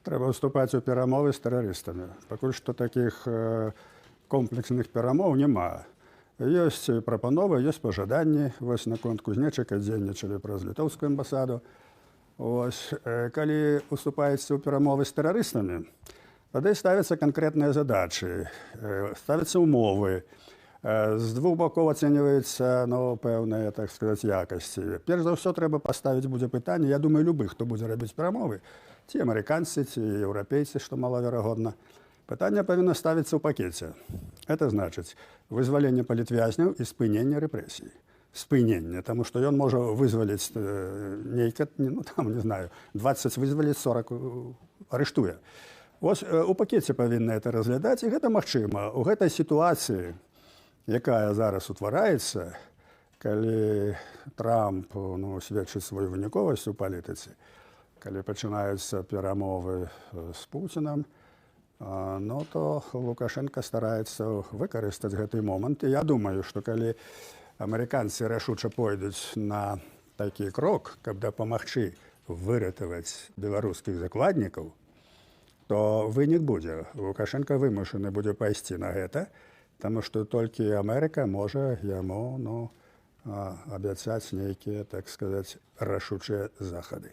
Трэба ўступаць у перамовы з тэрарыстамі. Пакуль што такіх комплексных перамоў няма. Ёсць прапановы, ёсць пажаданні. Вось наконт Кузнечыка дзейнічалі праз літоўскую амбасаду. Ось, калі уступаецца ў перамовы з тэрарыстамі, тады ставяцца канкрэтныя задачы, ставяцца ўмовы. З двух бокоў ацэньваюцца пэўныя, так сказаць, якасці. Перш за ўсё трэба паставіць будзе пытанне, я думаю, любы, хто будзе рабіць перамовы, ці амерыканцы, ці еўрапейцы, што малаверагодна. Пытанне павінна ставіцца ў пакеце. Это значыць вызваленне палітвязняў і спыненне рэпрэсій. Спыненне, таму што ён можа вызваліць нейка, не знаю, 20 вызваліць, 40 арыштуе. Вось у пакеце павінны это разглядаць, і гэта магчыма. У гэтай сітуацыі, якая зараз утвараецца, калі Трамп сведчыць сваю выніковасць у палітыцы, калі пачынаюцца перамовы з Пуцінам, то Лукашенко стараецца выкарыстаць гэты момант. І я думаю, што калі амерыканцы рашуча пойдуць на такі крок, каб дапамагчы выратаваць беларускіх закладнікаў, то вынік будзе. Лукашенко вымушаны будзе пайсці на гэта, таму што толькі Амерыка можа яму абяцаць нейкія, так сказаць, рашучыя захады.